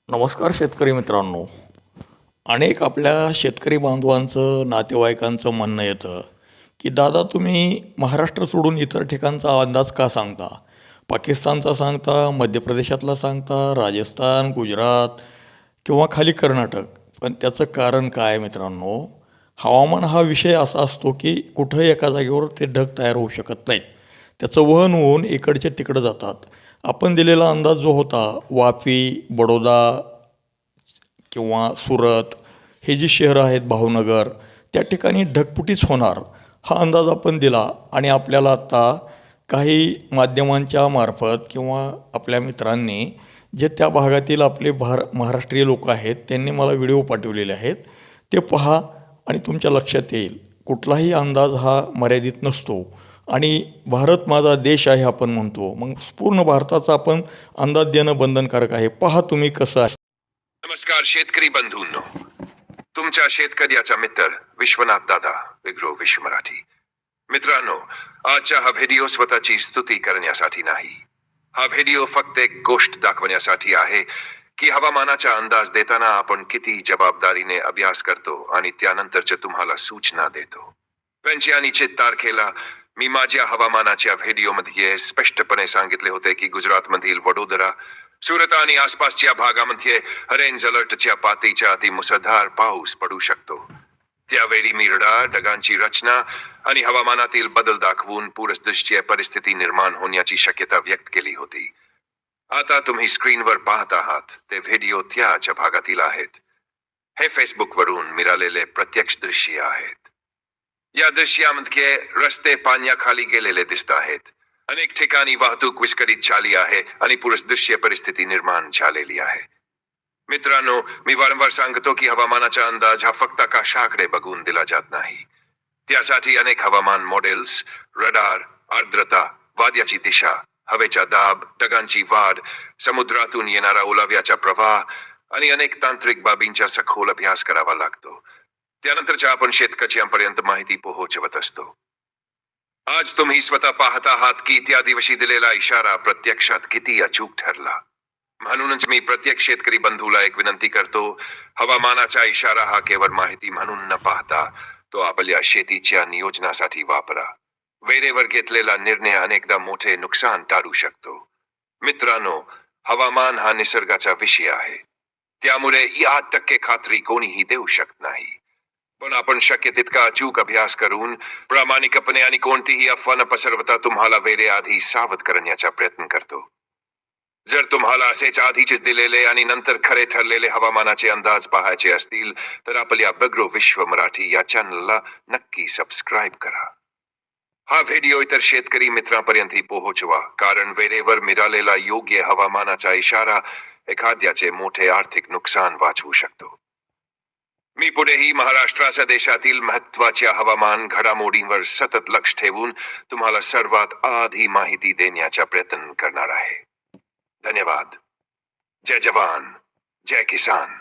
नमस्कार शेतकरी मित्रांनो. अनेक आपल्या शेतकरी बांधवांचं, नातेवाईकांचं म्हणणं येतं, की दादा तुम्ही महाराष्ट्र सोडून इतर ठिकाणचा अंदाज का सांगता? पाकिस्तानचा सांगता, मध्य प्रदेशातला सांगता, राजस्थान, गुजरात किंवा खाली कर्नाटक. पण त्याचं कारण काय आहे मित्रांनो? हवामान हा विषय असा असतो, की कुठंही एका जागेवर ते ढग तयार होऊ शकत नाहीत. त्याचं वहन होऊन इकडचे तिकडं जातात. आपण दिलेला अंदाज जो होता, वापी, बडोदा किंवा सुरत हे जी शहरं आहेत, भावनगर, त्या ठिकाणी ढगफुटीच होणार हा अंदाज आपण दिला. आणि आपल्याला आत्ता काही माध्यमांच्या मार्फत किंवा आपल्या मित्रांनी जे त्या भागातील आपले महाराष्ट्रीय लोक आहेत त्यांनी मला व्हिडिओ पाठवलेले आहेत, ते पहा आणि तुमच्या लक्षात येईल. कुठलाही अंदाज हा मर्यादित नसतो आणि भारत माझा देश आहे आपण म्हणतो, मग पूर्ण भारताचा आपण अंदाज देणं बंधनकारक आहे. पहा तुम्ही कसं आहे. नमस्कार शेतकरी बंधूंनो, तुमच्या शेतकऱ्याचा मित्र विश्वनाथ दादा विग्रो विश्व मराठी. मित्रांनो, आजचा हा व्हिडिओ स्वतःची स्तुती करण्यासाठी नाही. हा व्हिडिओ फक्त एक गोष्ट दाखवण्यासाठी आहे की हवामानाचा अंदाज देताना आपण किती जबाबदारीने अभ्यास करतो आणि त्यानंतरच्या तुम्हाला सूचना देतो. 25 तारखेला मी माझ्या हवामानाच्या व्हिडिओमध्ये स्पष्टपणे सांगितले होते की गुजरातमधील वडोदरा, सुरत आणि आसपासच्या भागामध्ये ऑरेंज अलर्टच्या पातळीच्या अति मुसळधार पाऊस पडू शकतो. त्यावेळी मी रडार, ढगांची रचना आणि हवामानातील बदल दाखवून पूरसदृश्य परिस्थिती निर्माण होण्याची शक्यता व्यक्त केली होती. आता तुम्ही स्क्रीनवर पाहत आहात ते व्हिडिओ त्याच्या भागातील आहेत. हे फेसबुकवरून मिळालेले प्रत्यक्ष दृश्य आहेत. या दृश्यामध्ये रस्ते पाण्याखाली गेलेले दिसत आहेत. अनेक ठिकाणी वाहतूक विस्कळीत झाली आहे आणि पूरसदृश्य परिस्थिती निर्माण झालेली आहे. मित्रांनो, मी वारंवार सांगतो की हवामानाचा अंदाज हा फक्त आकाशाकडे बघून दिला जात नाही. त्यासाठी अनेक हवामान मॉडेल्स, रडार, आर्द्रता, वाऱ्याची दिशा, हवेचा दाब, ढगांची वाढ, समुद्रातून येणारा ओलाव्याचा प्रवाह आणि अनेक तांत्रिक बाबींचा सखोल अभ्यास करावा लागतो. त्यानंतरच्या आपण शेतकऱ्यांपर्यंत माहिती पोहोचवत असतो. आज तुम्ही स्वतः पाहत आहात की त्या दिवशी दिलेला इशारा प्रत्यक्षात किती अचूक ठरला. म्हणूनच मी प्रत्येक शेतकरी बंधूला एक विनंती करतो, हवामानाचा इशारा हा केवळ माहिती म्हणून न पाहता तो आपल्या शेतीच्या नियोजनासाठी वापरा. वेळेवर घेतलेला निर्णय अनेकदा मोठे नुकसान टाळू शकतो. मित्रांनो, हवामान हा निसर्गाचा विषय आहे. त्यामुळे 1% खात्री कोणीही देऊ शकत नाही. पण आपण शक्य तितका अचूक अभ्यास करून प्रामाणिकपणे आणि कोणतीही अफवा न पसरवता तुम्हाला वेळेआधी सावध करण्याचा प्रयत्न करतो. जर तुम्हाला असेच आधीच दिलेले आणि नंतर खरे ठरलेले हवामानाचे अंदाज पाहायचे असतील तर आपल्या बग्रो विश्व मराठी या चॅनलला नक्की सबस्क्राईब करा. हा व्हिडिओ इतर शेतकरी मित्रांपर्यंतही पोहोचवा, कारण वेळेवर मिळालेला योग्य हवामानाचा इशारा एखाद्याचे मोठे आर्थिक नुकसान वाचवू शकतो. मी पुढेही महाराष्ट्राच्या देशातील महत्त्वाच्या हवामान घडामोडींवर सतत लक्ष ठेवून तुम्हाला सर्वात आधी माहिती देण्याचा प्रयत्न करणार आहे. धन्यवाद. जय जवान, जय किसान.